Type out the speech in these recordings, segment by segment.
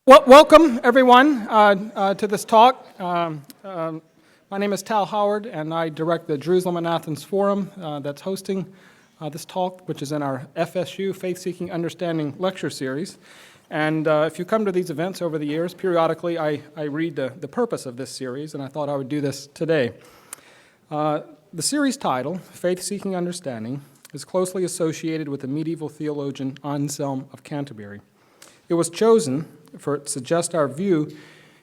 Well, welcome, everyone, to this talk. My name is Tal Howard, and I direct the Jerusalem and Athens Forum that's hosting this talk, which is in our FSU, Faith-Seeking Understanding lecture series. And if you come to these events over the years, periodically I read the purpose of this series, and I thought I would do this today. The series title, Faith-Seeking Understanding, is closely associated with the medieval theologian Anselm of Canterbury. It was chosen for it to suggest our view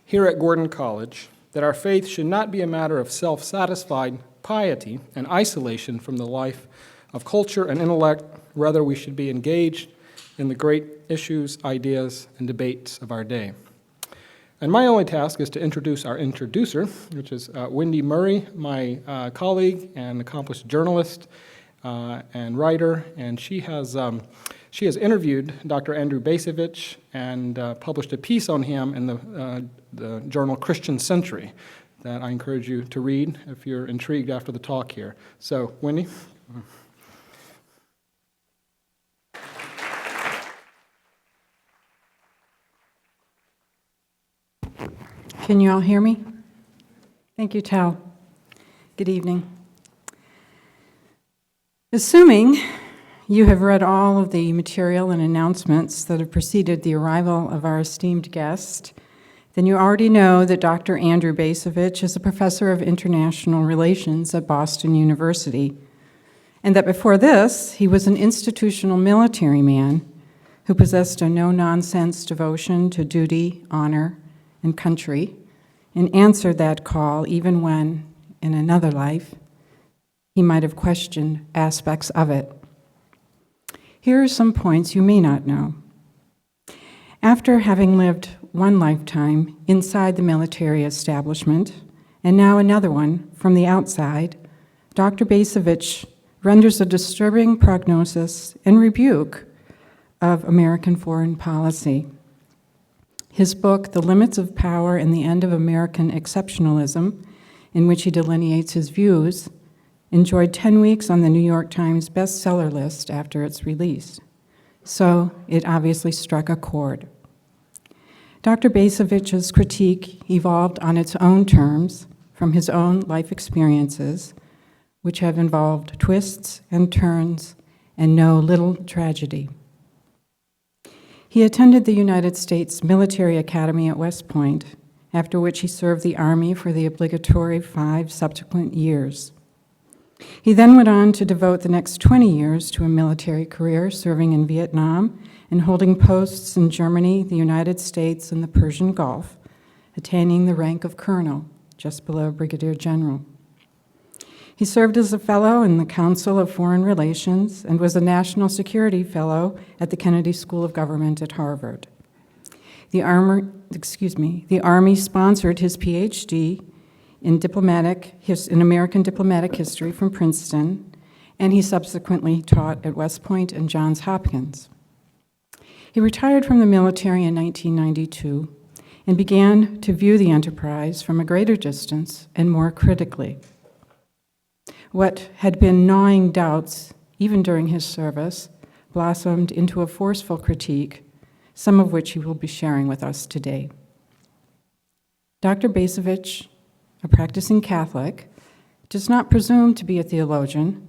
here at Gordon College that our faith should not be a matter of self-satisfied piety and isolation from the life of culture and intellect. Rather, we should be engaged in the great issues, ideas, and debates of our day. And my only task is to introduce our introducer, which is Wendy Murray, my colleague and accomplished journalist and writer, and she has interviewed Dr. Andrew Bacevich and published a piece on him in the journal Christian Century that I encourage you to read if you're intrigued after the talk here. So, Wendy? Can you all hear me? Thank you, Tal. Good evening. Assuming you have read all of the material and announcements that have preceded the arrival of our esteemed guest, then you already know that Dr. Andrew Bacevich is a professor of international relations at Boston University, and that before this, he was an institutional military man who possessed a no-nonsense devotion to duty, honor, and country, and answered that call even when, in another life, he might have questioned aspects of it. Here are some points you may not know. After having lived one lifetime inside the military establishment, and now another one from the outside, Dr. Bacevich renders a disturbing prognosis and rebuke of American foreign policy. His book, The Limits of Power and the End of American Exceptionalism, in which he delineates his views, enjoyed 10 weeks on the New York Times bestseller list after its release. So it obviously struck a chord. Dr. Bacevich's critique evolved on its own terms from his own life experiences, which have involved twists and turns and no little tragedy. He attended the United States Military Academy at West Point, after which he served the Army for the obligatory 5 subsequent years. He then went on to devote the next 20 years to a military career, serving in Vietnam and holding posts in Germany, the United States, and the Persian Gulf, attaining the rank of colonel, just below brigadier general. He served as a fellow in the Council of Foreign Relations and was a National Security Fellow at the Kennedy School of Government at Harvard. The Army sponsored his PhD in American diplomatic history from Princeton, and he subsequently taught at West Point and Johns Hopkins. He retired from the military in 1992 and began to view the enterprise from a greater distance and more critically. What had been gnawing doubts, even during his service, blossomed into a forceful critique, some of which he will be sharing with us today. Dr. Bacevich, a practicing Catholic, does not presume to be a theologian,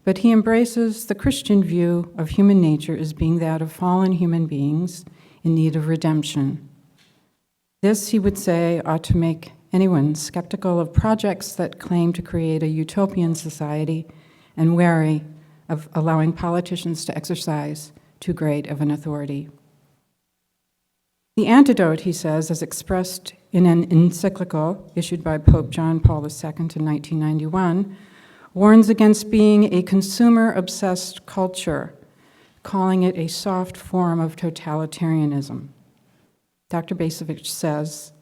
but he embraces the Christian view of human nature as being that of fallen human beings in need of redemption. This, he would say, ought to make anyone skeptical of projects that claim to create a utopian society and wary of allowing politicians to exercise too great of an authority. The antidote, he says, as expressed in an encyclical issued by Pope John Paul II in 1991, warns against being a consumer-obsessed culture, calling it a soft form of totalitarianism. Dr. Bacevich says,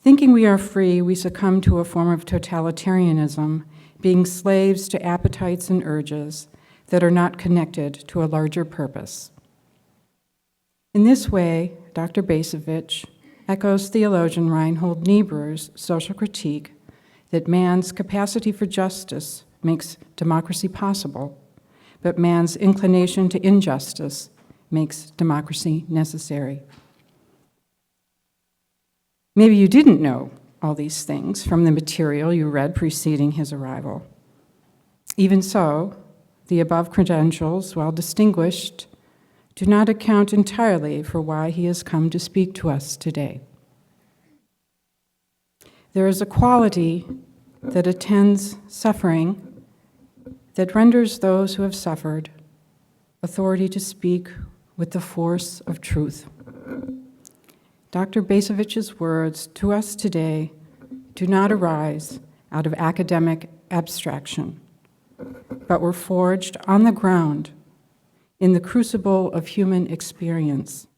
thinking we are free, we succumb to a form of totalitarianism, being slaves to appetites and urges that are not connected to a larger purpose. In this way, Dr. Bacevich echoes theologian Reinhold Niebuhr's social critique that man's capacity for justice makes democracy possible, but man's inclination to injustice makes democracy necessary. Maybe you didn't know all these things from the material you read preceding his arrival. Even so, the above credentials, while distinguished, do not account entirely for why he has come to speak to us today. There is a quality that attends suffering that renders those who have suffered authority to speak with the force of truth. Dr. Bacevich's words to us today do not arise out of academic abstraction, but were forged on the ground in the crucible of human experience,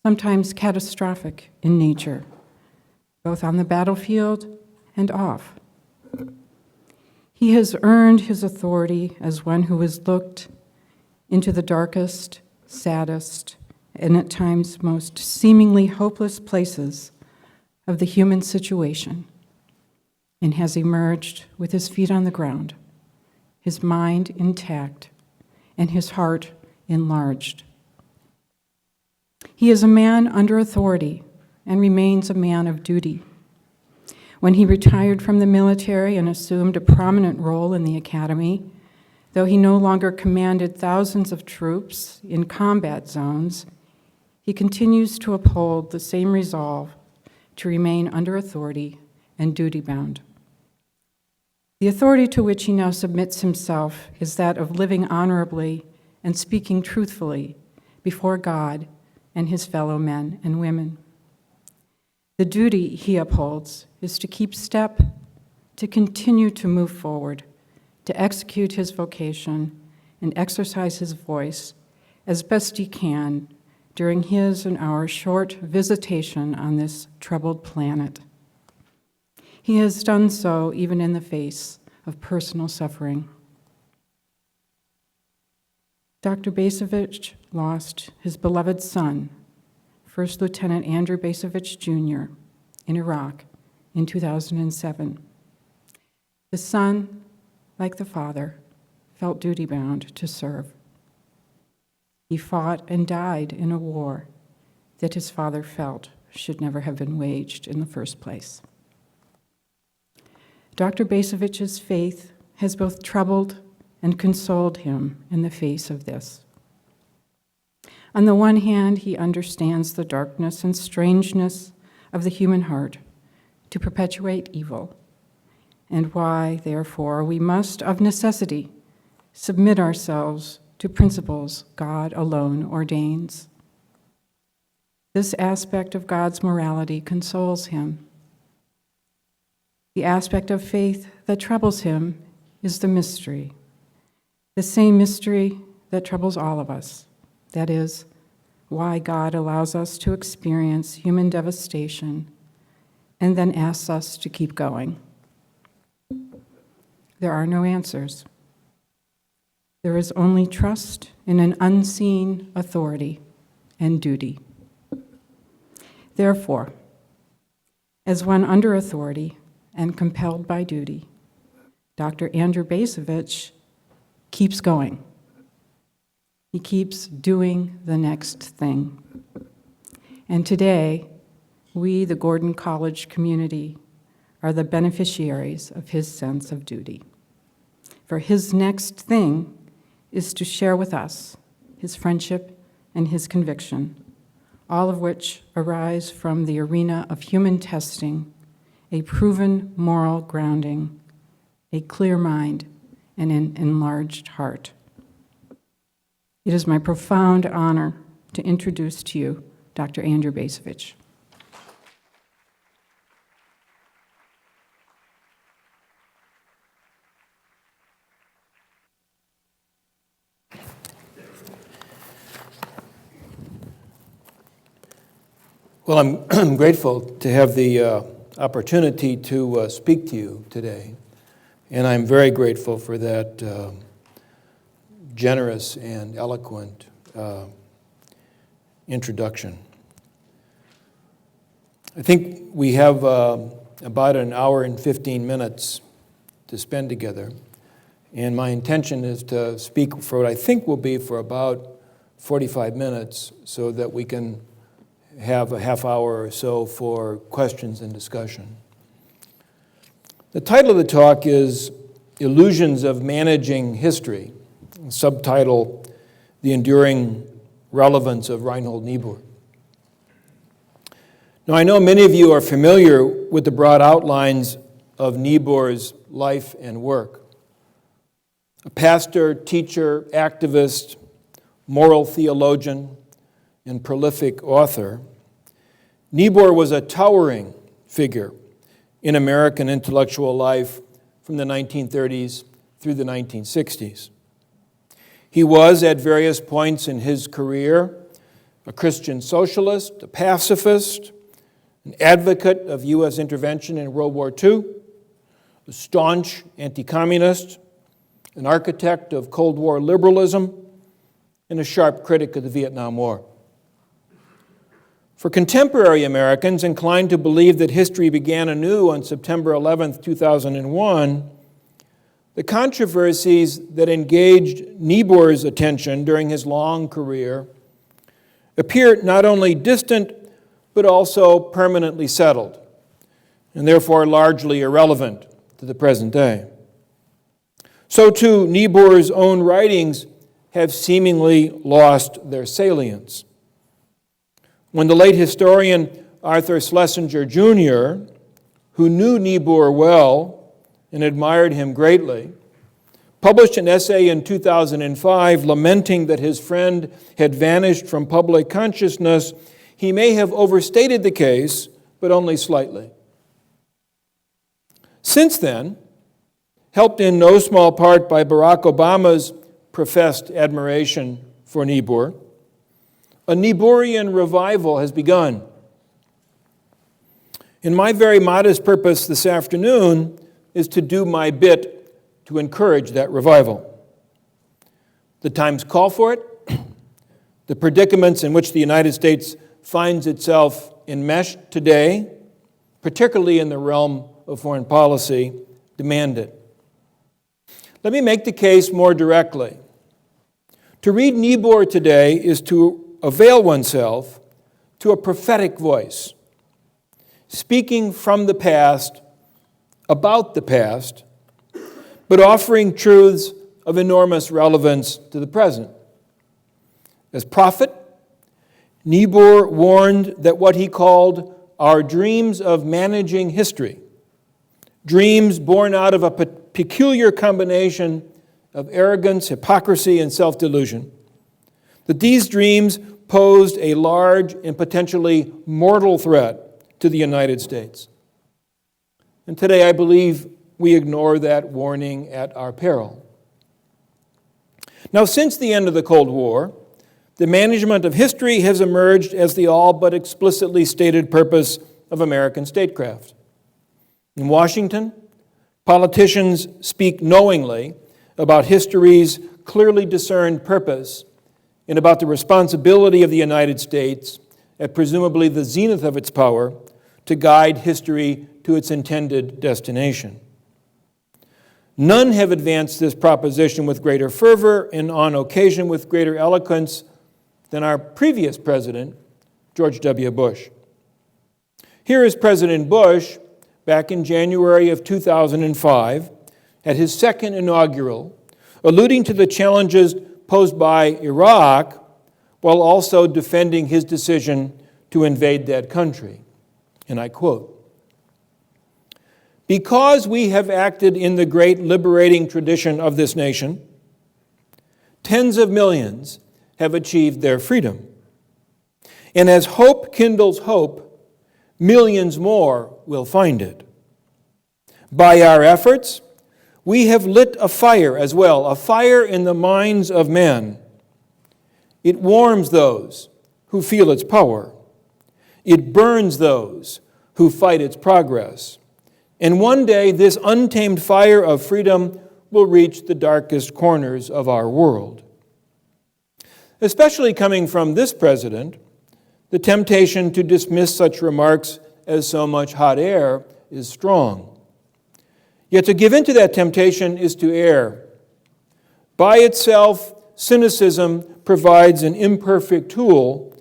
sometimes catastrophic in nature, both on the battlefield and off. He has earned his authority as one who has looked into the darkest, saddest, and at times most seemingly hopeless places of the human situation, and has emerged with his feet on the ground, his mind intact, and his heart enlarged. He is a man under authority and remains a man of duty. When he retired from the military and assumed a prominent role in the academy, though he no longer commanded thousands of troops in combat zones, he continues to uphold the same resolve to remain under authority and duty-bound. The authority to which he now submits himself is that of living honorably and speaking truthfully before God and his fellow men and women. The duty he upholds is to keep step, to continue to move forward, to execute his vocation and exercise his voice as best he can during his and our short visitation on this troubled planet. He has done so even in the face of personal suffering. Dr. Bacevich lost his beloved son, First Lieutenant Andrew Bacevich, Jr., in Iraq in 2007. The son, like the father, felt duty-bound to serve. He fought and died in a war that his father felt should never have been waged in the first place. Dr. Bacevich's faith has both troubled and consoled him in the face of this. On the one hand, he understands the darkness and strangeness of the human heart to perpetuate evil, and why, therefore, we must, of necessity, submit ourselves to principles God alone ordains. This aspect of God's morality consoles him. The aspect of faith that troubles him is the mystery, the same mystery that troubles all of us. That is, why God allows us to experience human devastation and then asks us to keep going. There are no answers. There is only trust in an unseen authority and duty. Therefore, as one under authority and compelled by duty, Dr. Andrew Bacevich keeps going. He keeps doing the next thing. And today, we, the Gordon College community, are the beneficiaries of his sense of duty. For his next thing is to share with us his friendship and his conviction, all of which arise from the arena of human testing, a proven moral grounding, a clear mind, and an enlarged heart. It is my profound honor to introduce to you Dr. Andrew Bacevich. Well, I'm grateful to have the opportunity to speak to you today, and I'm very grateful for that generous and eloquent introduction. I think we have about an hour and 15 minutes to spend together, and my intention is to speak for what I think will be for about 45 minutes so that we can have a half hour or so for questions and discussion. The title of the talk is Illusions of Managing History, subtitle, The Enduring Relevance of Reinhold Niebuhr. Now, I know many of you are familiar with the broad outlines of Niebuhr's life and work. A pastor, teacher, activist, moral theologian, and prolific author, Niebuhr was a towering figure in American intellectual life from the 1930s through the 1960s. He was, at various points in his career, a Christian socialist, a pacifist, an advocate of U.S. intervention in World War II, a staunch anti-communist, an architect of Cold War liberalism, and a sharp critic of the Vietnam War. For contemporary Americans inclined to believe that history began anew on September 11, 2001, the controversies that engaged Niebuhr's attention during his long career appear not only distant, but also permanently settled, and therefore largely irrelevant to the present day. So too, Niebuhr's own writings have seemingly lost their salience. When the late historian Arthur Schlesinger Jr., who knew Niebuhr well and admired him greatly, published an essay in 2005 lamenting that his friend had vanished from public consciousness, he may have overstated the case, but only slightly. Since then, helped in no small part by Barack Obama's professed admiration for Niebuhr, a Niebuhrian revival has begun. And my very modest purpose this afternoon is to do my bit to encourage that revival. The times call for it. The predicaments in which the United States finds itself enmeshed today, particularly in the realm of foreign policy, demand it. Let me make the case more directly. To read Niebuhr today is to avail oneself to a prophetic voice, speaking from the past, about the past, but offering truths of enormous relevance to the present. As prophet, Niebuhr warned that what he called our dreams of managing history, dreams born out of a peculiar combination of arrogance, hypocrisy, and self-delusion, that these dreams posed a large and potentially mortal threat to the United States. And today I believe we ignore that warning at our peril. Now, since the end of the Cold War, the management of history has emerged as the all but explicitly stated purpose of American statecraft. In Washington, politicians speak knowingly about history's clearly discerned purpose and about the responsibility of the United States, at presumably the zenith of its power, to guide history to its intended destination. None have advanced this proposition with greater fervor and on occasion with greater eloquence than our previous president, George W. Bush. Here is President Bush, back in January of 2005, at his second inaugural, alluding to the challenges posed by Iraq, while also defending his decision to invade that country. And I quote, "Because we have acted in the great liberating tradition of this nation, tens of millions have achieved their freedom. And as hope kindles hope, millions more will find it. By our efforts, we have lit a fire as well, a fire in the minds of men. It warms those who feel its power. It burns those who fight its progress. And one day, this untamed fire of freedom will reach the darkest corners of our world." Especially coming from this president, the temptation to dismiss such remarks as so much hot air is strong. Yet to give in to that temptation is to err. By itself, cynicism provides an imperfect tool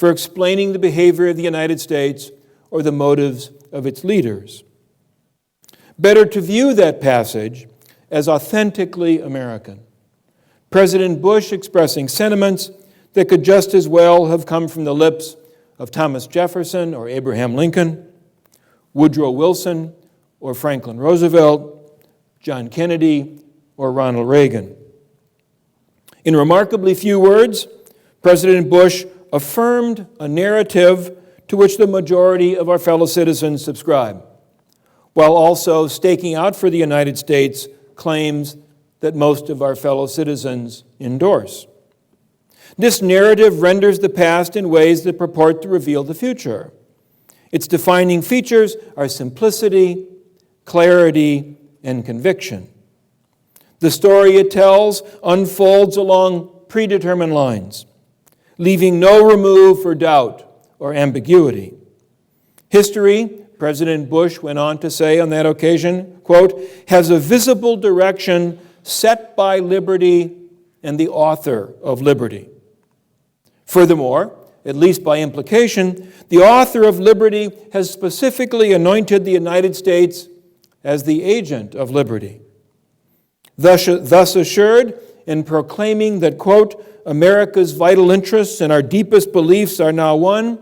for explaining the behavior of the United States or the motives of its leaders. Better to view that passage as authentically American. President Bush expressing sentiments that could just as well have come from the lips of Thomas Jefferson or Abraham Lincoln, Woodrow Wilson or Franklin Roosevelt, John Kennedy or Ronald Reagan. In remarkably few words, President Bush affirmed a narrative to which the majority of our fellow citizens subscribe, while also staking out for the United States claims that most of our fellow citizens endorse. This narrative renders the past in ways that purport to reveal the future. Its defining features are simplicity, clarity, and conviction. The story it tells unfolds along predetermined lines, leaving no room for doubt or ambiguity. History, President Bush went on to say on that occasion, quote, has a visible direction set by liberty and the author of liberty. Furthermore, at least by implication, the author of liberty has specifically anointed the United States as the agent of liberty. Thus assured in proclaiming that, quote, America's vital interests and our deepest beliefs are now one,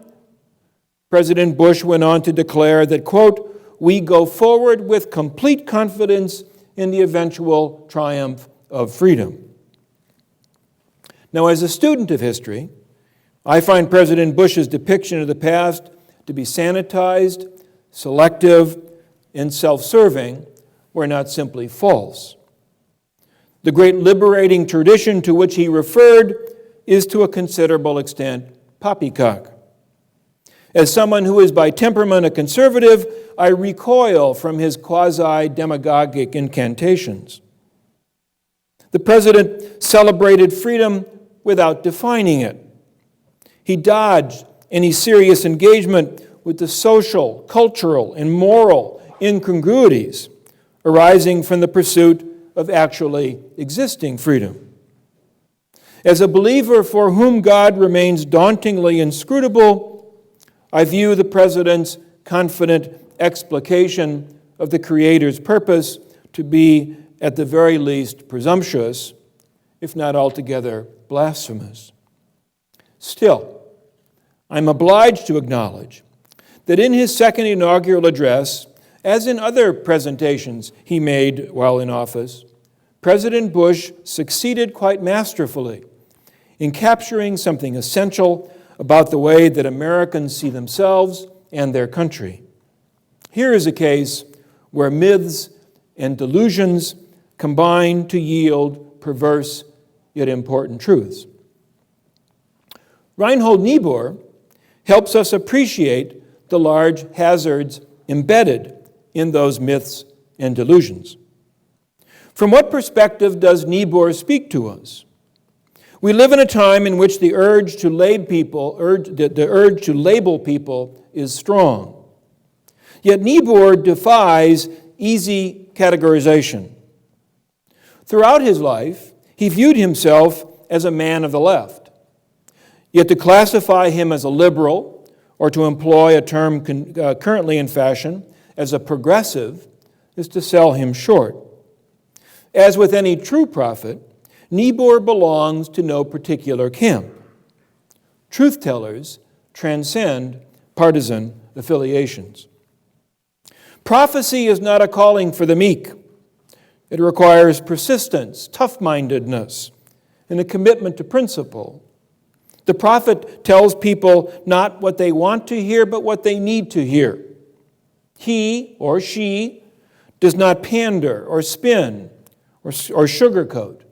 President Bush went on to declare that, quote, we go forward with complete confidence in the eventual triumph of freedom. Now, as a student of history, I find President Bush's depiction of the past to be sanitized, selective, and self-serving, where not simply false. The great liberating tradition to which he referred is to a considerable extent poppycock. As someone who is by temperament a conservative, I recoil from his quasi-demagogic incantations. The president celebrated freedom without defining it. He dodged any serious engagement with the social, cultural, and moral incongruities arising from the pursuit of actually existing freedom. As a believer for whom God remains dauntingly inscrutable, I view the president's confident explication of the Creator's purpose to be, at the very least, presumptuous, if not altogether blasphemous. Still, I'm obliged to acknowledge that in his second inaugural address, as in other presentations he made while in office, President Bush succeeded quite masterfully in capturing something essential about the way that Americans see themselves and their country. Here is a case where myths and delusions combine to yield perverse yet important truths. Reinhold Niebuhr helps us appreciate the large hazards embedded in those myths and delusions. From what perspective does Niebuhr speak to us? We live in a time in which the urge to label people is strong. Yet Niebuhr defies easy categorization. Throughout his life, he viewed himself as a man of the left. Yet to classify him as a liberal, or to employ a term currently in fashion, as a progressive, is to sell him short. As with any true prophet, Niebuhr belongs to no particular camp. Truth-tellers transcend partisan affiliations. Prophecy is not a calling for the meek. It requires persistence, tough-mindedness, and a commitment to principle. The prophet tells people not what they want to hear, but what they need to hear. He or she does not pander or spin or sugarcoat.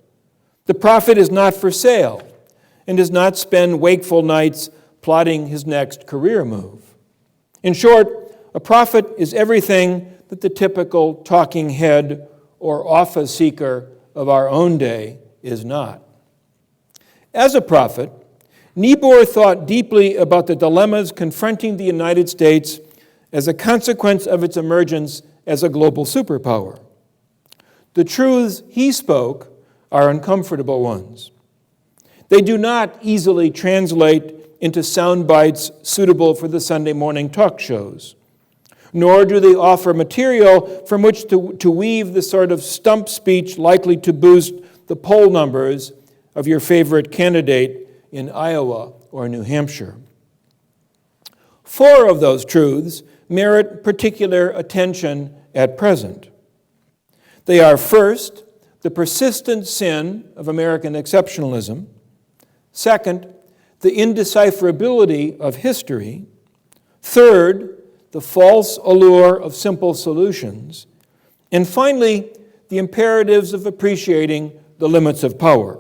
The prophet is not for sale and does not spend wakeful nights plotting his next career move. In short, a prophet is everything that the typical talking head or office seeker of our own day is not. As a prophet, Niebuhr thought deeply about the dilemmas confronting the United States as a consequence of its emergence as a global superpower. The truths he spoke are uncomfortable ones. They do not easily translate into sound bites suitable for the Sunday morning talk shows. Nor do they offer material from which to weave the sort of stump speech likely to boost the poll numbers of your favorite candidate in Iowa or New Hampshire. 4 of those truths merit particular attention at present. They are, first, the persistent sin of American exceptionalism. Second, the indecipherability of history. Third, the false allure of simple solutions. And finally, the imperatives of appreciating the limits of power.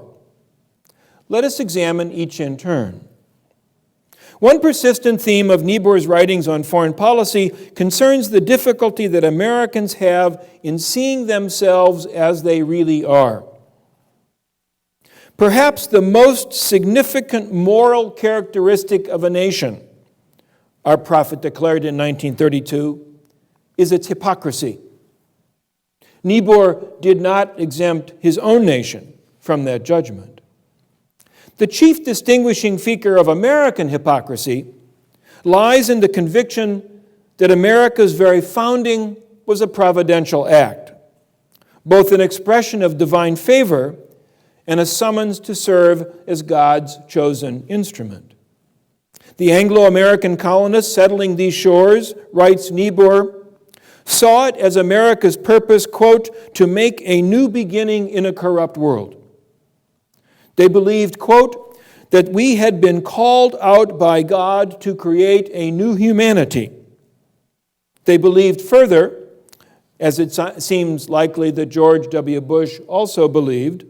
Let us examine each in turn. One persistent theme of Niebuhr's writings on foreign policy concerns the difficulty that Americans have in seeing themselves as they really are. Perhaps the most significant moral characteristic of a nation, our prophet declared in 1932, is its hypocrisy. Niebuhr did not exempt his own nation from that judgment. The chief distinguishing feature of American hypocrisy lies in the conviction that America's very founding was a providential act, both an expression of divine favor and a summons to serve as God's chosen instrument. The Anglo-American colonists settling these shores, writes Niebuhr, saw it as America's purpose, quote, to make a new beginning in a corrupt world. They believed, quote, that we had been called out by God to create a new humanity. They believed further, as it seems likely that George W. Bush also believed,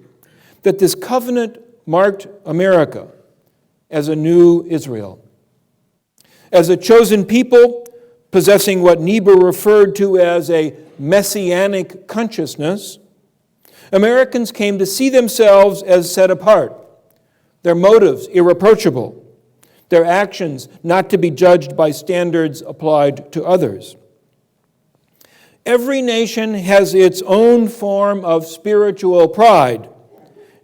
that this covenant marked America as a new Israel. As a chosen people, possessing what Niebuhr referred to as a messianic consciousness, Americans came to see themselves as set apart, their motives irreproachable, their actions not to be judged by standards applied to others. Every nation has its own form of spiritual pride,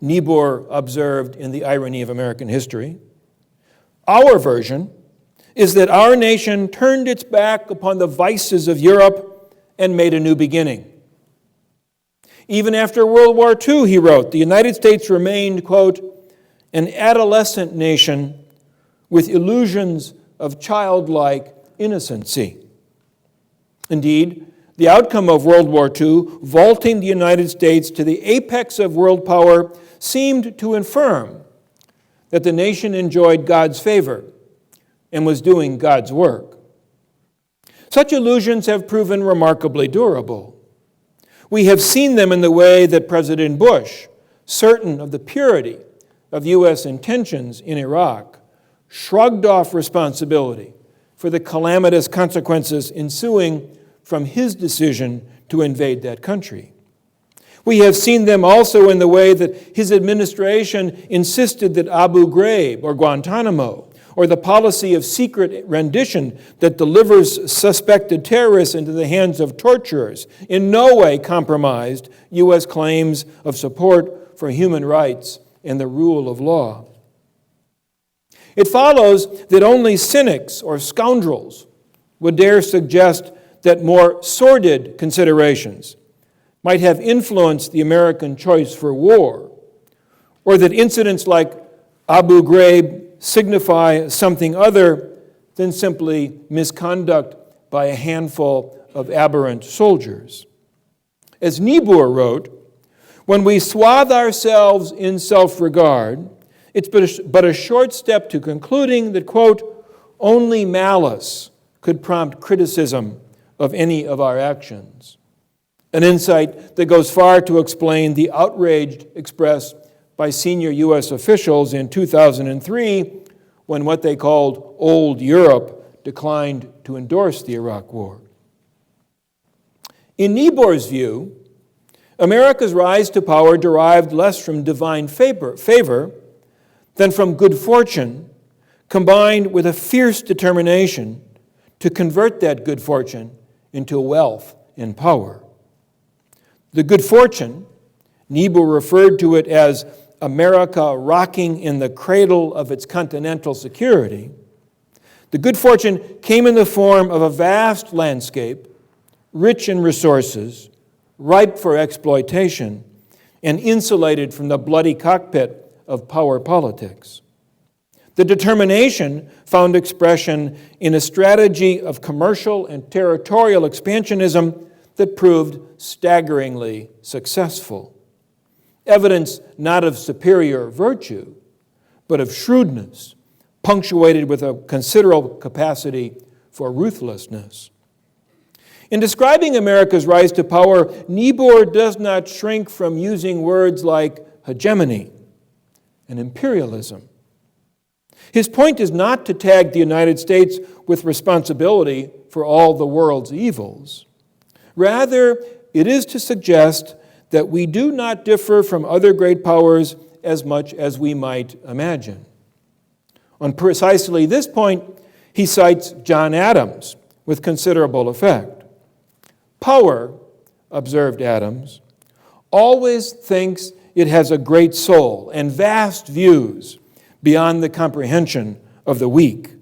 Niebuhr observed in The Irony of American History. Our version is that our nation turned its back upon the vices of Europe and made a new beginning. Even after World War II, he wrote, the United States remained, quote, an adolescent nation with illusions of childlike innocency. Indeed, the outcome of World War II, vaulting the United States to the apex of world power, seemed to affirm that the nation enjoyed God's favor and was doing God's work. Such illusions have proven remarkably durable. We have seen them in the way that President Bush, certain of the purity of U.S. intentions in Iraq, shrugged off responsibility for the calamitous consequences ensuing from his decision to invade that country. We have seen them also in the way that his administration insisted that Abu Ghraib or Guantanamo, or the policy of secret rendition that delivers suspected terrorists into the hands of torturers, in no way compromised U.S. claims of support for human rights and the rule of law. It follows that only cynics or scoundrels would dare suggest that more sordid considerations might have influenced the American choice for war, or that incidents like Abu Ghraib signify something other than simply misconduct by a handful of aberrant soldiers. As Niebuhr wrote, when we swathe ourselves in self-regard, it's but a short step to concluding that, quote, only malice could prompt criticism of any of our actions. An insight that goes far to explain the outrage expressed by senior U.S. officials in 2003 when what they called Old Europe declined to endorse the Iraq War. In Niebuhr's view, America's rise to power derived less from divine favor than from good fortune, combined with a fierce determination to convert that good fortune into wealth and power. The good fortune, Niebuhr referred to it as America rocking in the cradle of its continental security, the good fortune came in the form of a vast landscape, rich in resources, ripe for exploitation, and insulated from the bloody cockpit of power politics. The determination found expression in a strategy of commercial and territorial expansionism that proved staggeringly successful. Evidence not of superior virtue, but of shrewdness, punctuated with a considerable capacity for ruthlessness. In describing America's rise to power, Niebuhr does not shrink from using words like hegemony and imperialism. His point is not to tag the United States with responsibility for all the world's evils. Rather, it is to suggest that we do not differ from other great powers as much as we might imagine. On precisely this point, he cites John Adams with considerable effect. Power, observed Adams, always thinks it has a great soul and vast views beyond the comprehension of the weak,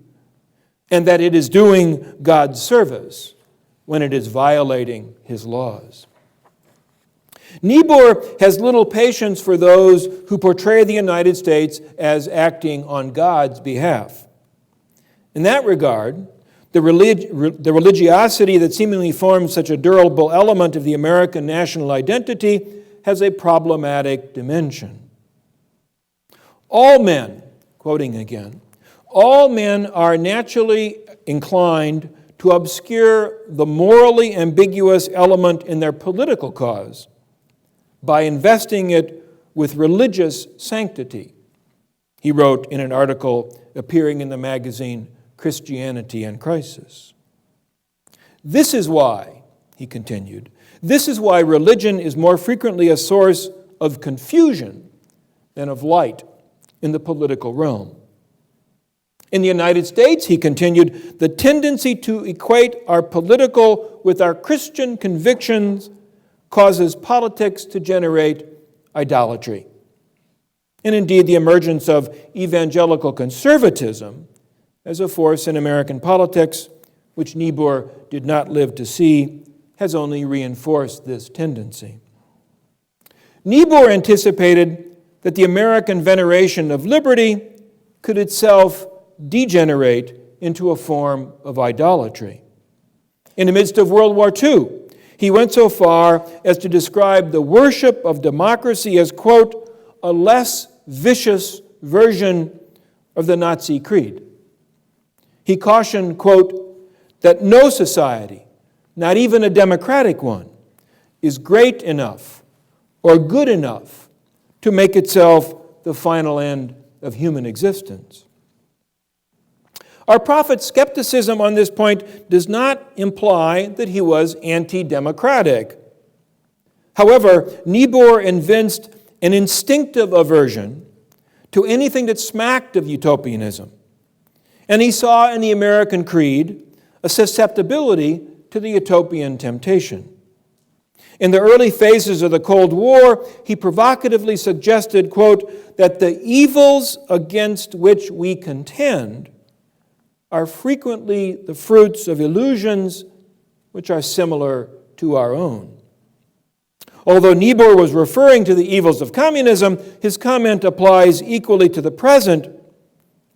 and that it is doing God's service when it is violating his laws. Niebuhr has little patience for those who portray the United States as acting on God's behalf. In that regard, the religiosity that seemingly forms such a durable element of the American national identity has a problematic dimension. All men, quoting again, all men are naturally inclined to obscure the morally ambiguous element in their political cause by investing it with religious sanctity, he wrote in an article appearing in the magazine Christianity and Crisis. This is why, he continued, this is why religion is more frequently a source of confusion than of light in the political realm. In the United States, he continued, the tendency to equate our political with our Christian convictions causes politics to generate idolatry. And indeed, the emergence of evangelical conservatism as a force in American politics, which Niebuhr did not live to see, has only reinforced this tendency. Niebuhr anticipated that the American veneration of liberty could itself degenerate into a form of idolatry. In the midst of World War II, he went so far as to describe the worship of democracy as, quote, a less vicious version of the Nazi creed. He cautioned, quote, that no society, not even a democratic one, is great enough or good enough to make itself the final end of human existence. Our prophet's skepticism on this point does not imply that he was anti-democratic. However, Niebuhr evinced an instinctive aversion to anything that smacked of utopianism, and he saw in the American creed a susceptibility to the utopian temptation. In the early phases of the Cold War, he provocatively suggested, quote, that the evils against which we contend are frequently the fruits of illusions which are similar to our own. Although Niebuhr was referring to the evils of communism, his comment applies equally to the present,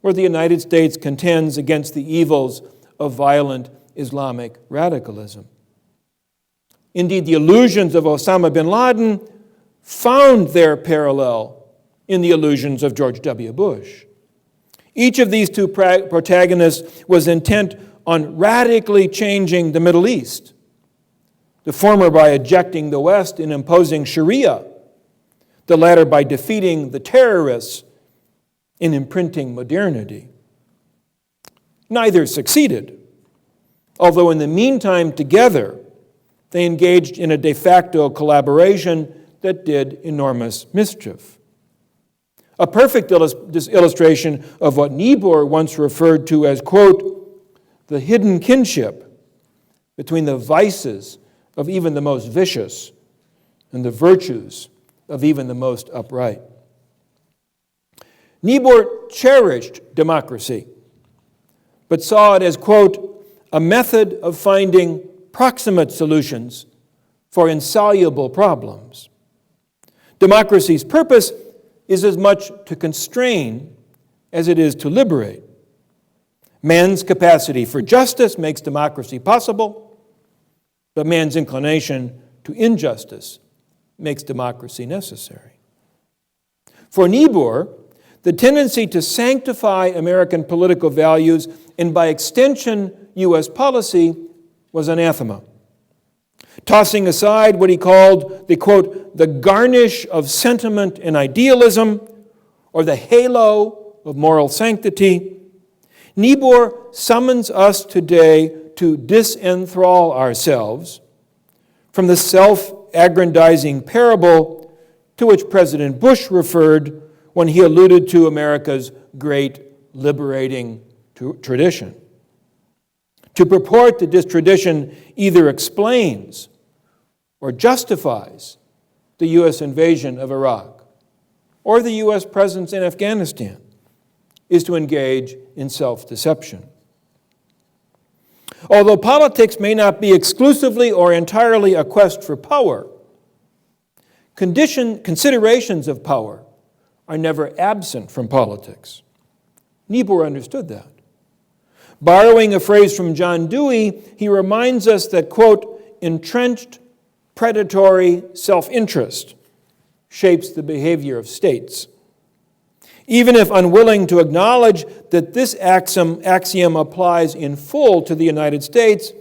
where the United States contends against the evils of violent Islamic radicalism. Indeed, the illusions of Osama bin Laden found their parallel in the illusions of George W. Bush. Each of these two protagonists was intent on radically changing the Middle East, the former by ejecting the West and imposing Sharia, the latter by defeating the terrorists and imprinting modernity. Neither succeeded, although in the meantime together they engaged in a de facto collaboration that did enormous mischief. A perfect illustration of what Niebuhr once referred to as, quote, the hidden kinship between the vices of even the most vicious and the virtues of even the most upright. Niebuhr cherished democracy, but saw it as, quote, a method of finding proximate solutions for insoluble problems. Democracy's purpose is as much to constrain as it is to liberate. Man's capacity for justice makes democracy possible, but man's inclination to injustice makes democracy necessary. For Niebuhr, the tendency to sanctify American political values and by extension U.S. policy was anathema. Tossing aside what he called the, quote, the garnish of sentiment and idealism, or the halo of moral sanctity, Niebuhr summons us today to disenthrall ourselves from the self-aggrandizing parable to which President Bush referred when he alluded to America's great liberating tradition. To purport that this tradition either explains or justifies the U.S. invasion of Iraq or the U.S. presence in Afghanistan is to engage in self-deception. Although politics may not be exclusively or entirely a quest for power, considerations of power are never absent from politics. Niebuhr understood that. Borrowing a phrase from John Dewey, he reminds us that, quote, entrenched predatory self-interest shapes the behavior of states. Even if unwilling to acknowledge that this axiom applies in full to the United States,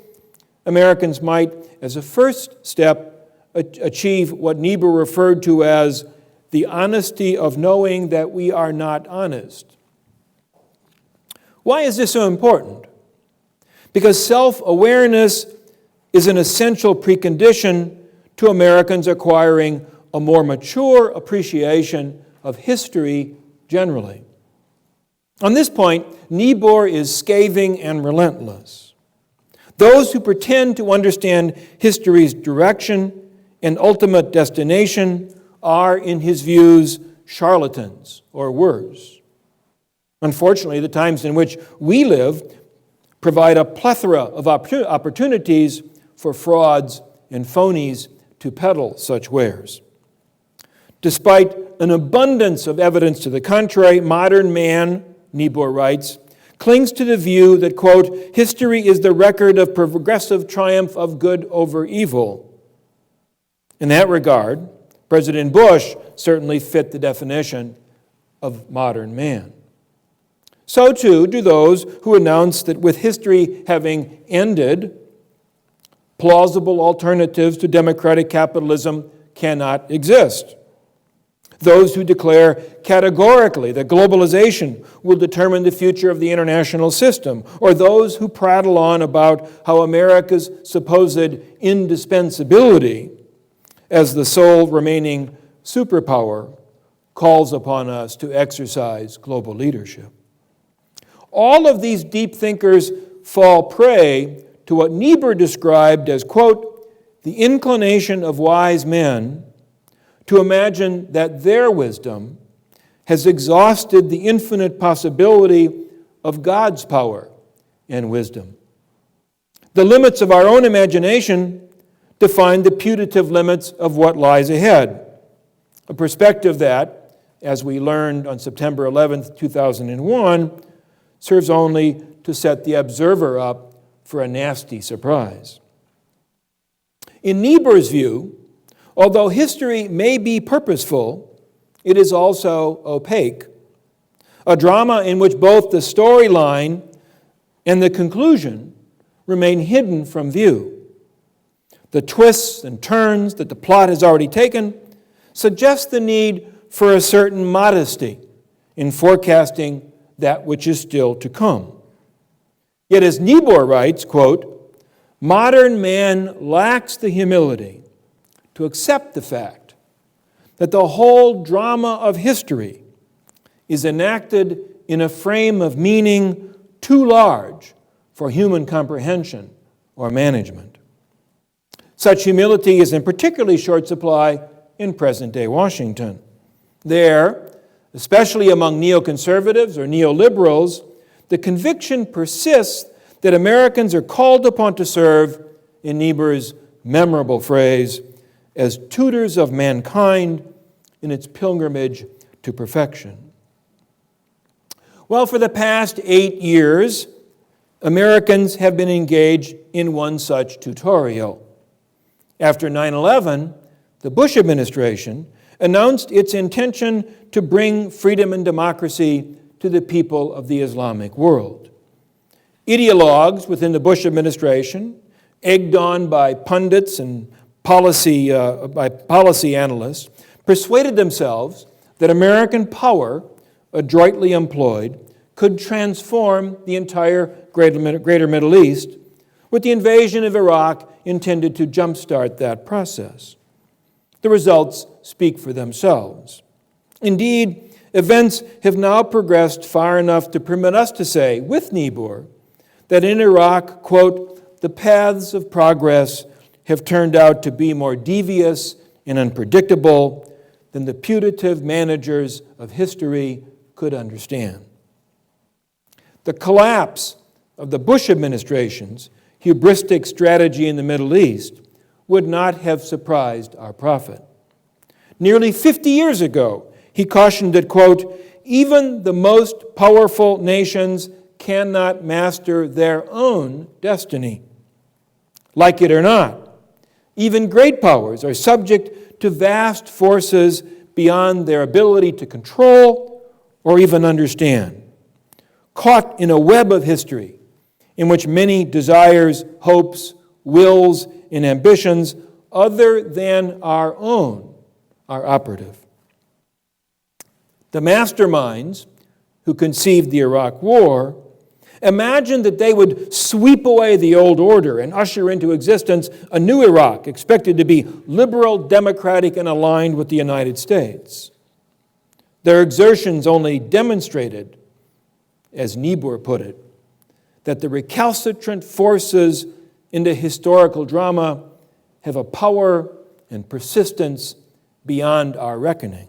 Americans might, as a first step, achieve what Niebuhr referred to as the honesty of knowing that we are not honest. Why is this so important? Because self-awareness is an essential precondition to Americans acquiring a more mature appreciation of history generally. On this point, Niebuhr is scathing and relentless. Those who pretend to understand history's direction and ultimate destination are, in his views, charlatans or worse. Unfortunately, the times in which we live provide a plethora of opportunities for frauds and phonies to peddle such wares. Despite an abundance of evidence to the contrary, modern man, Niebuhr writes, clings to the view that, quote, history is the record of progressive triumph of good over evil. In that regard, President Bush certainly fit the definition of modern man. So too do those who announce that with history having ended, plausible alternatives to democratic capitalism cannot exist. Those who declare categorically that globalization will determine the future of the international system, or those who prattle on about how America's supposed indispensability as the sole remaining superpower calls upon us to exercise global leadership. All of these deep thinkers fall prey to what Niebuhr described as, quote, the inclination of wise men to imagine that their wisdom has exhausted the infinite possibility of God's power and wisdom. The limits of our own imagination define the putative limits of what lies ahead, a perspective that, as we learned on September 11th, 2001, serves only to set the observer up for a nasty surprise. In Niebuhr's view, although history may be purposeful, it is also opaque, a drama in which both the storyline and the conclusion remain hidden from view. The twists and turns that the plot has already taken suggest the need for a certain modesty in forecasting that which is still to come. Yet as Niebuhr writes, quote, modern man lacks the humility to accept the fact that the whole drama of history is enacted in a frame of meaning too large for human comprehension or management. Such humility is in particularly short supply in present-day Washington. There, especially among neoconservatives or neoliberals, the conviction persists that Americans are called upon to serve, in Niebuhr's memorable phrase, as tutors of mankind in its pilgrimage to perfection. Well, for the past 8 years, Americans have been engaged in one such tutorial. After 9/11, the Bush administration announced its intention to bring freedom and democracy to the people of the Islamic world. Ideologues within the Bush administration, egged on by pundits and policy analysts, persuaded themselves that American power, adroitly employed, could transform the entire greater Middle East, with the invasion of Iraq intended to jumpstart that process. The results speak for themselves. Indeed, events have now progressed far enough to permit us to say, with Niebuhr, that in Iraq, quote, the paths of progress have turned out to be more devious and unpredictable than the putative managers of history could understand. The collapse of the Bush administration's hubristic strategy in the Middle East would not have surprised our prophet. Nearly 50 years ago, he cautioned that, quote, even the most powerful nations cannot master their own destiny. Like it or not, even great powers are subject to vast forces beyond their ability to control or even understand. Caught in a web of history in which many desires, hopes, wills, and ambitions other than our own are operative. The masterminds who conceived the Iraq War imagined that they would sweep away the old order and usher into existence a new Iraq expected to be liberal, democratic, and aligned with the United States. Their exertions only demonstrated, as Niebuhr put it, that the recalcitrant forces in the historical drama have a power and persistence beyond our reckoning.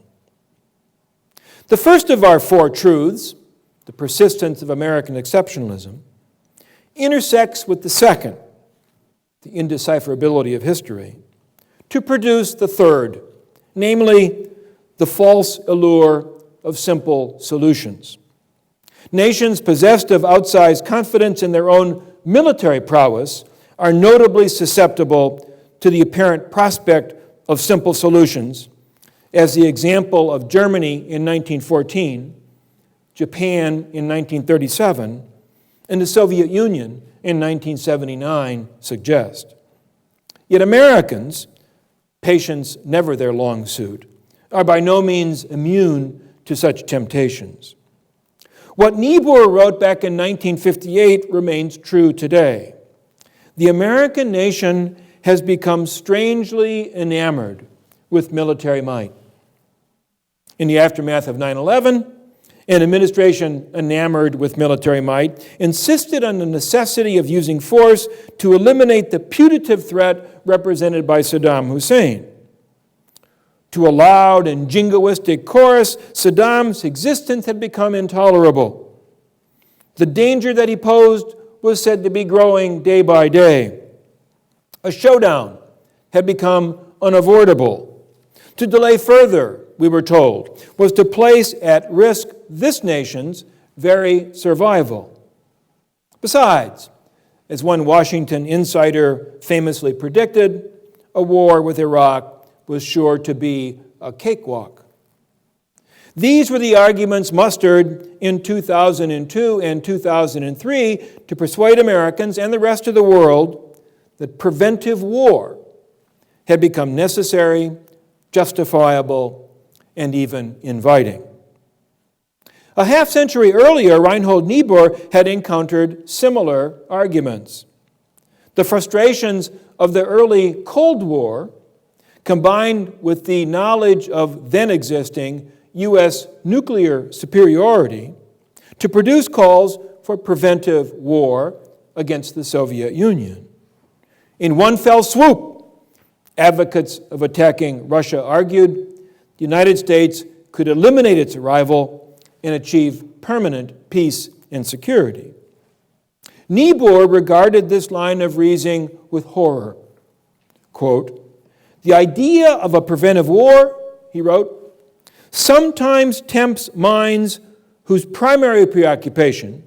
The first of our four truths, the persistence of American exceptionalism, intersects with the second, the indecipherability of history, to produce the third, namely the false allure of simple solutions. Nations possessed of outsized confidence in their own military prowess are notably susceptible to the apparent prospect of simple solutions, as the example of Germany in 1914, Japan in 1937, and the Soviet Union in 1979 suggest. Yet Americans, patience never their long suit, are by no means immune to such temptations. What Niebuhr wrote back in 1958 remains true today. The American nation has become strangely enamored with military might. In the aftermath of 9/11, an administration enamored with military might insisted on the necessity of using force to eliminate the putative threat represented by Saddam Hussein. To a loud and jingoistic chorus, Saddam's existence had become intolerable. The danger that he posed was said to be growing day by day. A showdown had become unavoidable. To delay further, we were told, was to place at risk this nation's very survival. Besides, as one Washington insider famously predicted, a war with Iraq was sure to be a cakewalk. These were the arguments mustered in 2002 and 2003 to persuade Americans and the rest of the world that preventive war had become necessary, justifiable, and even inviting. A half-century earlier, Reinhold Niebuhr had encountered similar arguments. The frustrations of the early Cold War, combined with the knowledge of then-existing U.S. nuclear superiority, to produce calls for preventive war against the Soviet Union. In one fell swoop, advocates of attacking Russia argued, the United States could eliminate its arrival and achieve permanent peace and security. Niebuhr regarded this line of reasoning with horror. Quote, "The idea of a preventive war," he wrote, "sometimes tempts minds whose primary preoccupation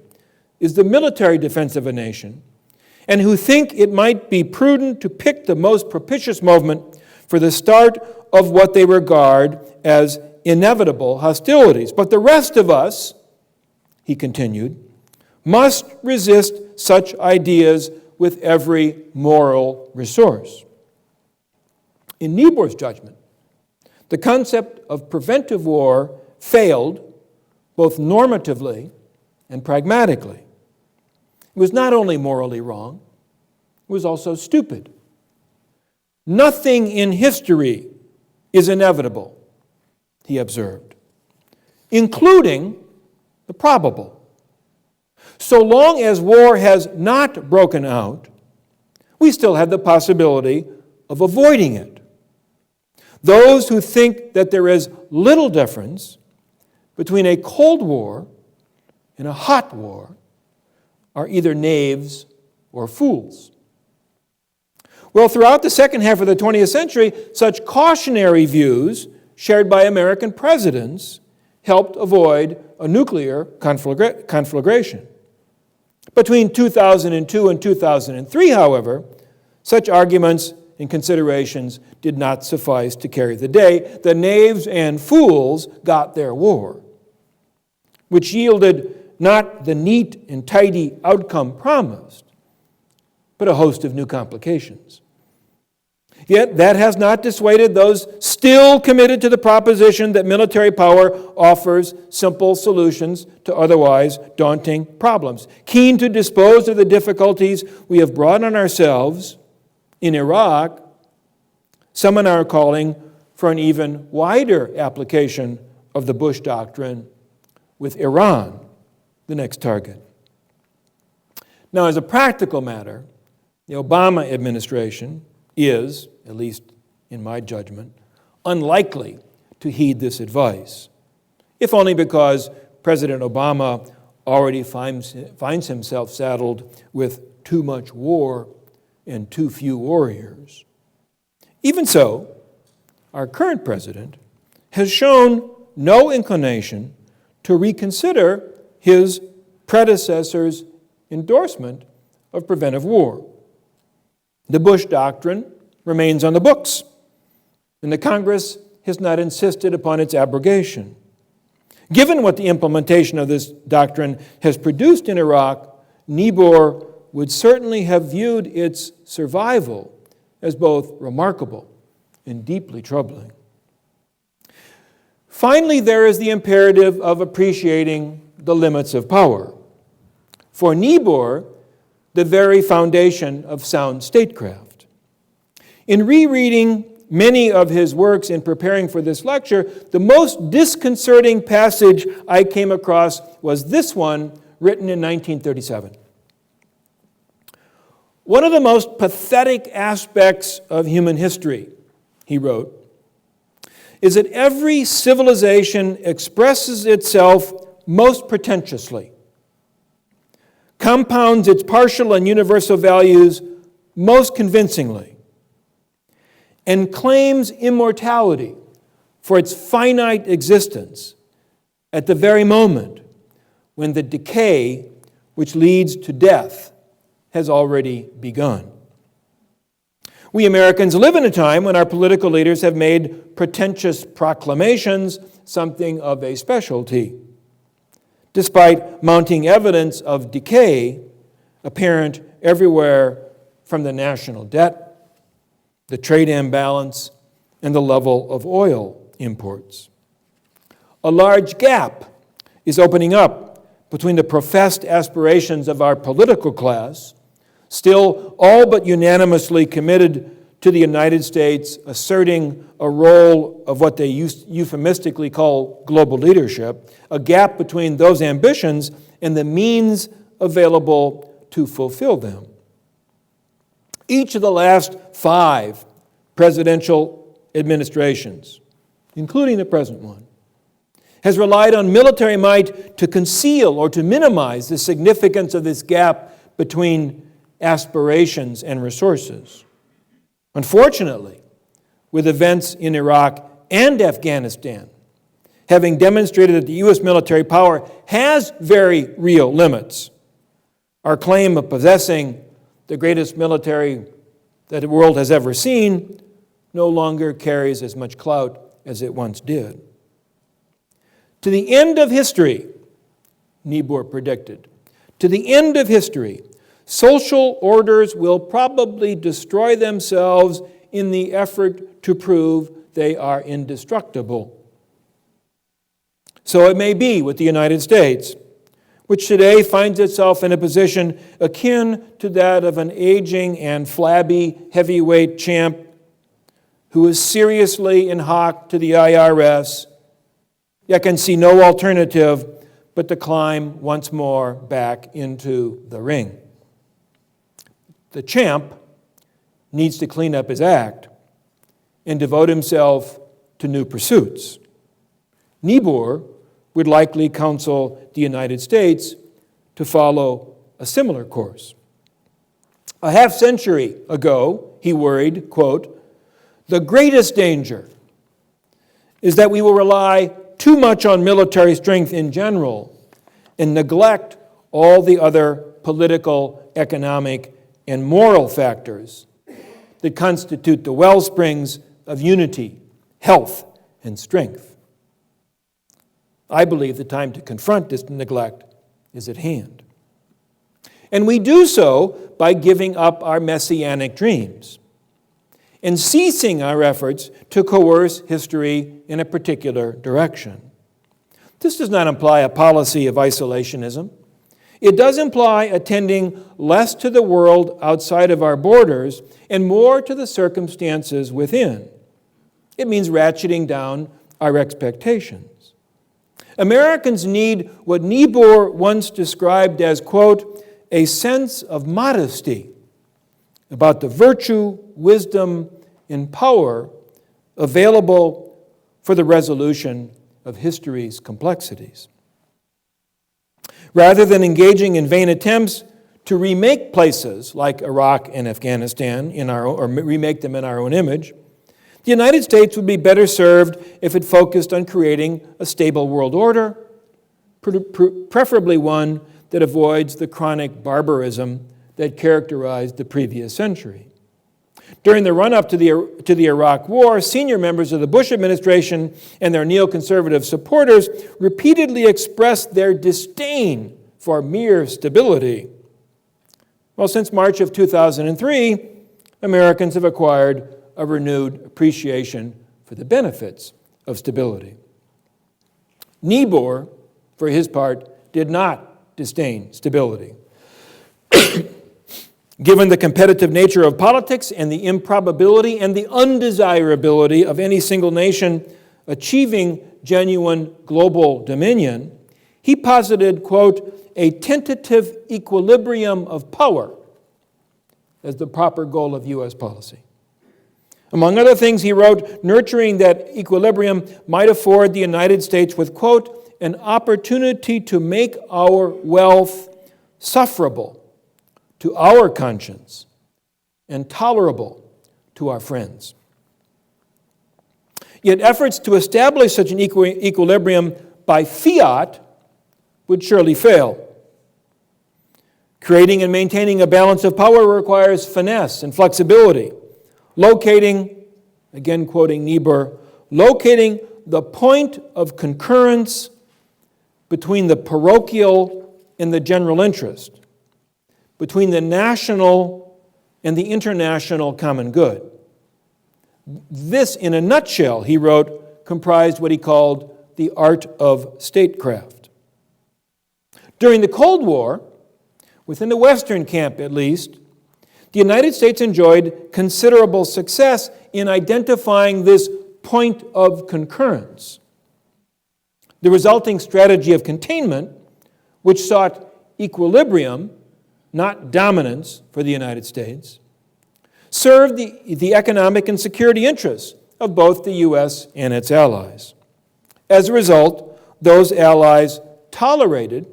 is the military defense of a nation, and who think it might be prudent to pick the most propitious moment for the start of what they regard as inevitable hostilities. But the rest of us," he continued, "must resist such ideas with every moral resource." In Niebuhr's judgment, the concept of preventive war failed both normatively and pragmatically. It was not only morally wrong, it was also stupid. Nothing in history is inevitable, he observed, including the probable. So long as war has not broken out, we still have the possibility of avoiding it. Those who think that there is little difference between a cold war and a hot war are either knaves or fools. Well, throughout the second half of the 20th century, such cautionary views shared by American presidents helped avoid a nuclear conflagration. Between 2002 and 2003, however, such arguments and considerations did not suffice to carry the day. The knaves and fools got their war, which yielded not the neat and tidy outcome promised, but a host of new complications. Yet that has not dissuaded those still committed to the proposition that military power offers simple solutions to otherwise daunting problems. Keen to dispose of the difficulties we have brought on ourselves in Iraq, some are now calling for an even wider application of the Bush Doctrine, with Iran the next target. Now, as a practical matter, the Obama administration is, at least in my judgment, unlikely to heed this advice, if only because President Obama already finds himself saddled with too much war and too few warriors. Even so, our current president has shown no inclination to reconsider his predecessor's endorsement of preventive war. The Bush Doctrine remains on the books, and the Congress has not insisted upon its abrogation. Given what the implementation of this doctrine has produced in Iraq, Niebuhr would certainly have viewed its survival as both remarkable and deeply troubling. Finally, there is the imperative of appreciating the limits of power. For Niebuhr, the very foundation of sound statecraft. In rereading many of his works in preparing for this lecture, the most disconcerting passage I came across was this one, written in 1937. "One of the most pathetic aspects of human history," he wrote, "is that every civilization expresses itself most pretentiously, compounds its partial and universal values most convincingly, and claims immortality for its finite existence at the very moment when the decay which leads to death has already begun." We Americans live in a time when our political leaders have made pretentious proclamations something of a specialty, despite mounting evidence of decay apparent everywhere from the national debt, the trade imbalance, and the level of oil imports. A large gap is opening up between the professed aspirations of our political class, still all but unanimously committed to the United States asserting a role of what they euphemistically call global leadership, a gap between those ambitions and the means available to fulfill them. Each of the last 5 presidential administrations, including the present one, has relied on military might to conceal or to minimize the significance of this gap between aspirations and resources. Unfortunately, with events in Iraq and Afghanistan having demonstrated that the U.S. military power has very real limits, our claim of possessing the greatest military that the world has ever seen no longer carries as much clout as it once did. To the end of history, Niebuhr predicted, to the end of history, social orders will probably destroy themselves in the effort to prove they are indestructible. So it may be with the United States, which today finds itself in a position akin to that of an aging and flabby heavyweight champ who is seriously in hock to the IRS, yet can see no alternative but to climb once more back into the ring. The champ needs to clean up his act and devote himself to new pursuits. Niebuhr would likely counsel the United States to follow a similar course. A half century ago, he worried, quote, "The greatest danger is that we will rely too much on military strength in general and neglect all the other political, economic, and moral factors that constitute the wellsprings of unity, health, and strength." I believe the time to confront this neglect is at hand. And we do so by giving up our messianic dreams and ceasing our efforts to coerce history in a particular direction. This does not imply a policy of isolationism. It does imply attending less to the world outside of our borders and more to the circumstances within. It means ratcheting down our expectations. Americans need what Niebuhr once described as, quote, "a sense of modesty about the virtue, wisdom, and power available for the resolution of history's complexities." Rather than engaging in vain attempts to remake places like Iraq and Afghanistan or remake them in our own image, the United States would be better served if it focused on creating a stable world order, preferably one that avoids the chronic barbarism that characterized the previous century. During the run-up to the Iraq War, senior members of the Bush administration and their neoconservative supporters repeatedly expressed their disdain for mere stability. Well, since March of 2003, Americans have acquired a renewed appreciation for the benefits of stability. Niebuhr, for his part, did not disdain stability. Given the competitive nature of politics and the improbability and the undesirability of any single nation achieving genuine global dominion, he posited, quote, "a tentative equilibrium of power" as the proper goal of U.S. policy. Among other things, he wrote, nurturing that equilibrium might afford the United States with, quote, "an opportunity to make our wealth sufferable to our conscience and tolerable to our friends." Yet efforts to establish such an equilibrium by fiat would surely fail. Creating and maintaining a balance of power requires finesse and flexibility. Locating, again quoting Niebuhr, locating the point of concurrence between the parochial and the general interest, between the national and the international common good. This, in a nutshell, he wrote, comprised what he called the art of statecraft. During the Cold War, within the Western camp at least, the United States enjoyed considerable success in identifying this point of concurrence. The resulting strategy of containment, which sought equilibrium, not dominance for the United States, served the economic and security interests of both the U.S. and its allies. As a result, those allies tolerated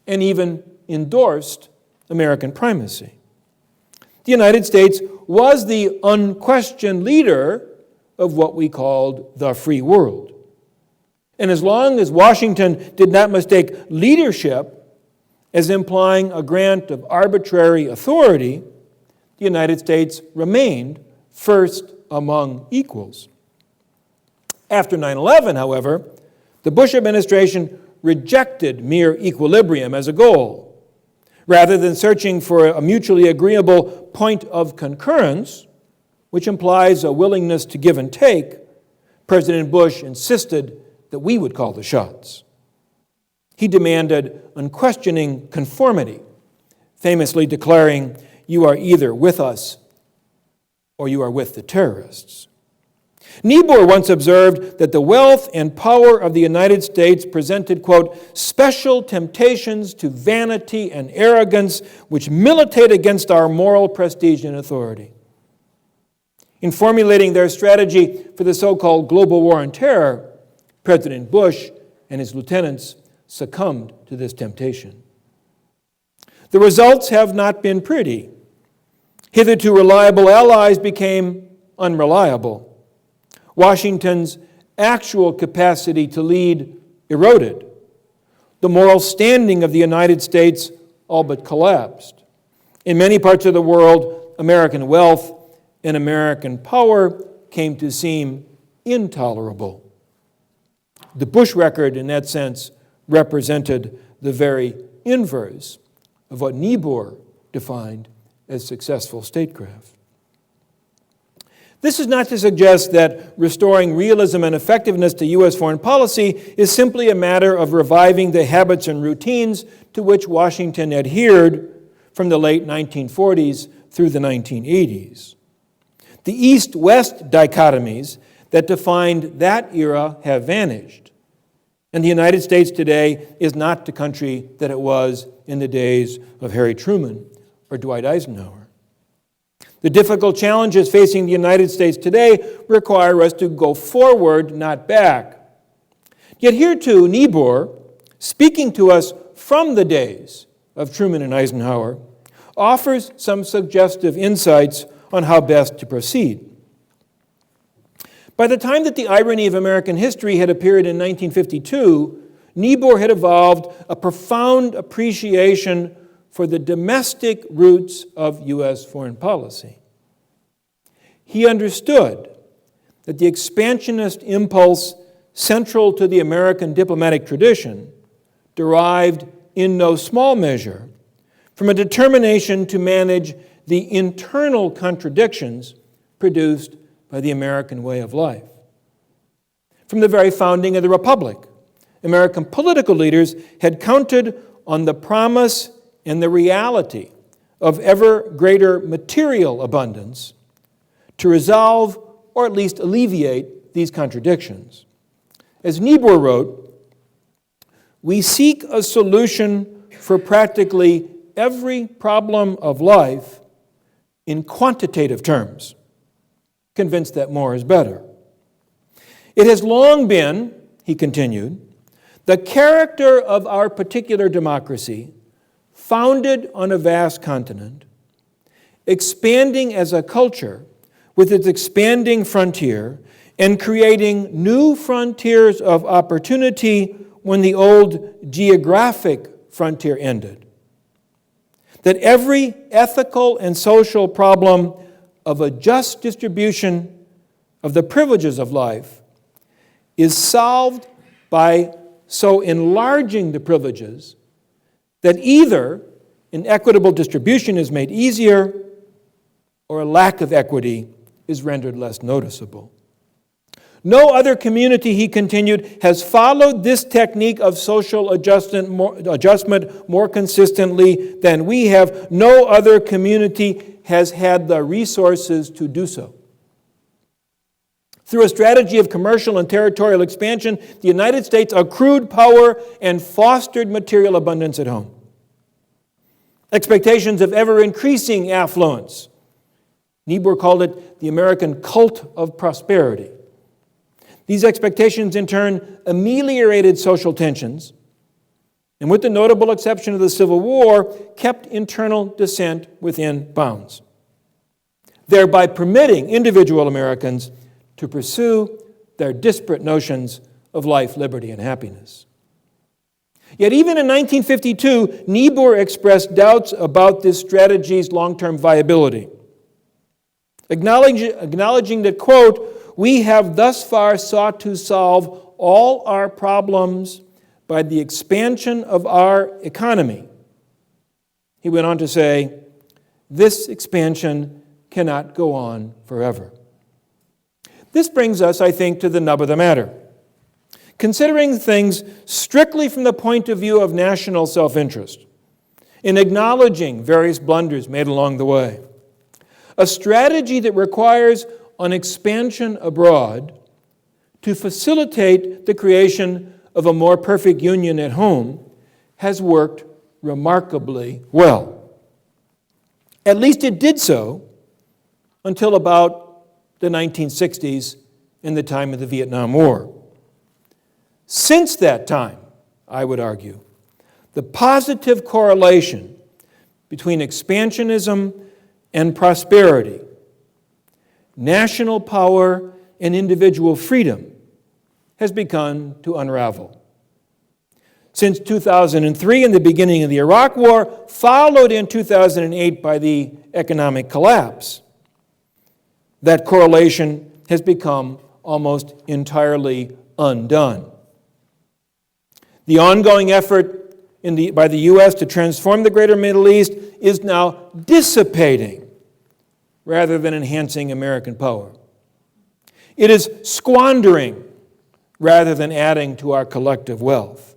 and even endorsed American primacy. The United States was the unquestioned leader of what we called the free world. And as long as Washington did not mistake leadership as implying a grant of arbitrary authority, the United States remained first among equals. After 9/11, however, the Bush administration rejected mere equilibrium as a goal. Rather than searching for a mutually agreeable point of concurrence, which implies a willingness to give and take, President Bush insisted that we would call the shots. He demanded unquestioning conformity, famously declaring, "You are either with us or you are with the terrorists." Niebuhr once observed that the wealth and power of the United States presented, quote, "special temptations to vanity and arrogance which militate against our moral prestige and authority." In formulating their strategy for the so-called global war on terror, President Bush and his lieutenants succumbed to this temptation. The results have not been pretty. Hitherto reliable allies became unreliable. Washington's actual capacity to lead eroded. The moral standing of the United States all but collapsed. In many parts of the world, American wealth and American power came to seem intolerable. The Bush record, in that sense, represented the very inverse of what Niebuhr defined as successful statecraft. This is not to suggest that restoring realism and effectiveness to U.S. foreign policy is simply a matter of reviving the habits and routines to which Washington adhered from the late 1940s through the 1980s. The East-West dichotomies that defined that era have vanished, and the United States today is not the country that it was in the days of Harry Truman or Dwight Eisenhower. The difficult challenges facing the United States today require us to go forward, not back. Yet here too, Niebuhr, speaking to us from the days of Truman and Eisenhower, offers some suggestive insights on how best to proceed. By the time that The Irony of American History had appeared in 1952, Niebuhr had evolved a profound appreciation for the domestic roots of U.S. foreign policy. He understood that the expansionist impulse central to the American diplomatic tradition derived in no small measure from a determination to manage the internal contradictions produced by the American way of life. From the very founding of the Republic, American political leaders had counted on the promise and the reality of ever greater material abundance to resolve or at least alleviate these contradictions. As Niebuhr wrote, "We seek a solution for practically every problem of life in quantitative terms, convinced that more is better. It has long been," he continued, "the character of our particular democracy, founded on a vast continent, expanding as a culture with its expanding frontier and creating new frontiers of opportunity when the old geographic frontier ended. That every ethical and social problem of a just distribution of the privileges of life is solved by so enlarging the privileges that either an equitable distribution is made easier or a lack of equity is rendered less noticeable. No other community," he continued, "has followed this technique of social adjustment more consistently than we have. No other community has had the resources to do so. Through a strategy of commercial and territorial expansion, the United States accrued power and fostered material abundance at home. Expectations of ever-increasing affluence. Niebuhr called it the American cult of prosperity. These expectations, in turn, ameliorated social tensions, and with the notable exception of the Civil War, kept internal dissent within bounds, thereby permitting individual Americans to pursue their disparate notions of life, liberty, and happiness. Yet even in 1952, Niebuhr expressed doubts about this strategy's long-term viability, acknowledging that, quote, "We have thus far sought to solve all our problems by the expansion of our economy." He went on to say, "This expansion cannot go on forever." This brings us, I think, to the nub of the matter. Considering things strictly from the point of view of national self-interest, in acknowledging various blunders made along the way, a strategy that requires an expansion abroad to facilitate the creation of a more perfect union at home has worked remarkably well. At least it did so until about the 1960s and the time of the Vietnam War. Since that time, I would argue, the positive correlation between expansionism and prosperity, national power and individual freedom, has begun to unravel. Since 2003 and the beginning of the Iraq War, followed in 2008 by the economic collapse, that correlation has become almost entirely undone. The ongoing effort by the U.S. to transform the greater Middle East is now dissipating rather than enhancing American power. It is squandering rather than adding to our collective wealth.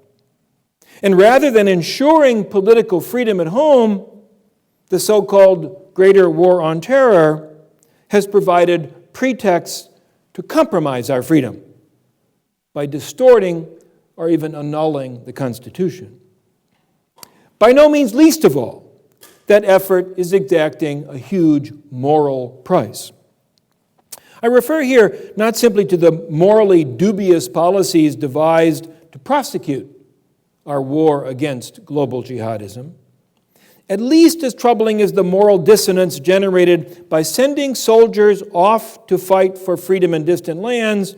And rather than ensuring political freedom at home, the so-called Greater War on Terror has provided pretexts to compromise our freedom by distorting or even annulling the Constitution. By no means least of all, that effort is exacting a huge moral price. I refer here not simply to the morally dubious policies devised to prosecute our war against global jihadism. At least as troubling is the moral dissonance generated by sending soldiers off to fight for freedom in distant lands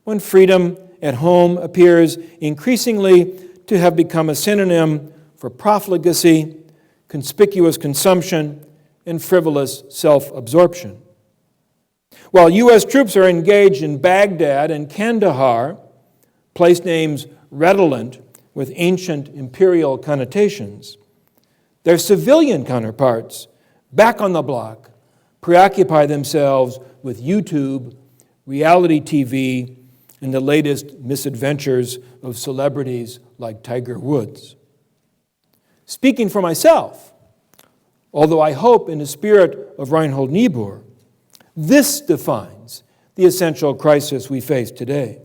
when freedom at home appears increasingly to have become a synonym for profligacy, conspicuous consumption, and frivolous self-absorption. While U.S. troops are engaged in Baghdad and Kandahar, place names redolent with ancient imperial connotations, their civilian counterparts, back on the block, preoccupy themselves with YouTube, reality TV, and the latest misadventures of celebrities like Tiger Woods. Speaking for myself, although I hope in the spirit of Reinhold Niebuhr, this defines the essential crisis we face today.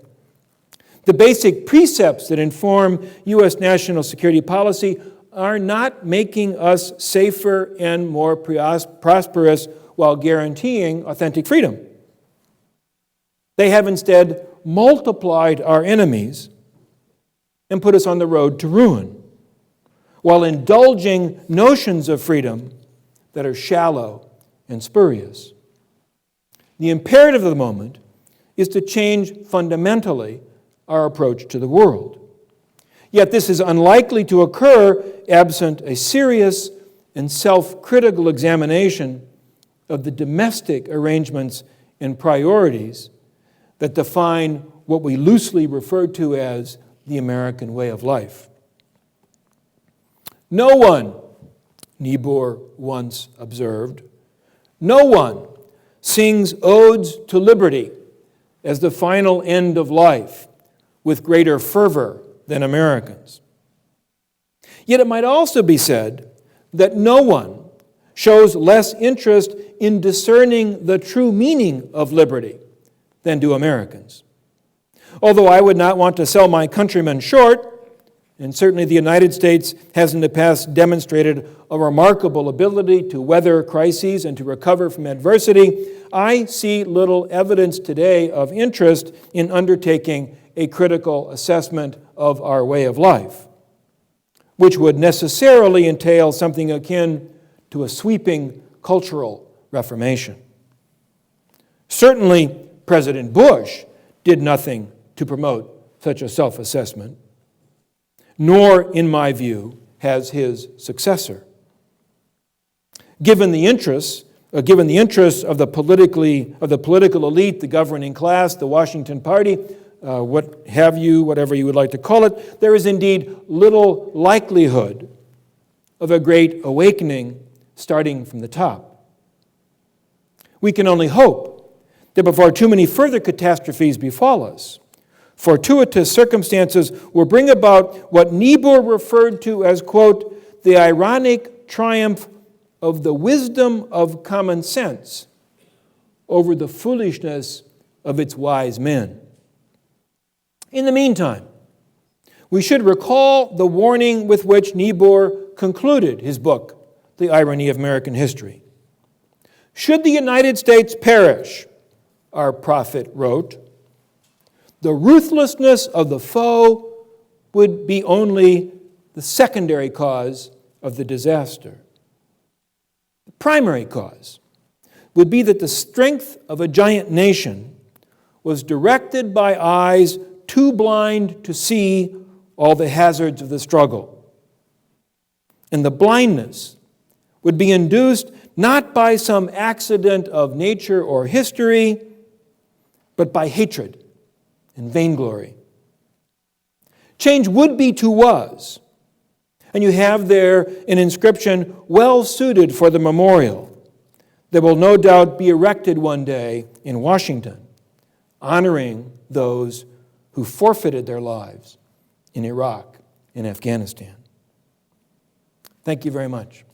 The basic precepts that inform U.S. national security policy are not making us safer and more prosperous while guaranteeing authentic freedom. They have instead multiplied our enemies and put us on the road to ruin, while indulging notions of freedom that are shallow and spurious. The imperative of the moment is to change fundamentally our approach to the world. Yet this is unlikely to occur absent a serious and self-critical examination of the domestic arrangements and priorities that define what we loosely refer to as the American way of life. No one, Niebuhr once observed, no one sings odes to liberty as the final end of life with greater fervor than Americans. Yet it might also be said that no one shows less interest in discerning the true meaning of liberty than do Americans. Although I would not want to sell my countrymen short, and certainly the United States has in the past demonstrated a remarkable ability to weather crises and to recover from adversity, I see little evidence today of interest in undertaking a critical assessment of our way of life, which would necessarily entail something akin to a sweeping cultural reformation. Certainly, President Bush did nothing to promote such a self-assessment, nor, in my view, has his successor. Given the interests of the political elite, the governing class, the Washington Party, whatever you would like to call it, there is indeed little likelihood of a great awakening starting from the top. We can only hope that before too many further catastrophes befall us, fortuitous circumstances will bring about what Niebuhr referred to as, quote, the ironic triumph of the wisdom of common sense over the foolishness of its wise men. In the meantime, we should recall the warning with which Niebuhr concluded his book, The Irony of American History. Should the United States perish, our prophet wrote, the ruthlessness of the foe would be only the secondary cause of the disaster. The primary cause would be that the strength of a giant nation was directed by eyes too blind to see all the hazards of the struggle. And the blindness would be induced not by some accident of nature or history, but by hatred and vainglory. Change would be to was, and you have there an inscription well suited for the memorial that will no doubt be erected one day in Washington, honoring those who forfeited their lives in Iraq and Afghanistan. Thank you very much.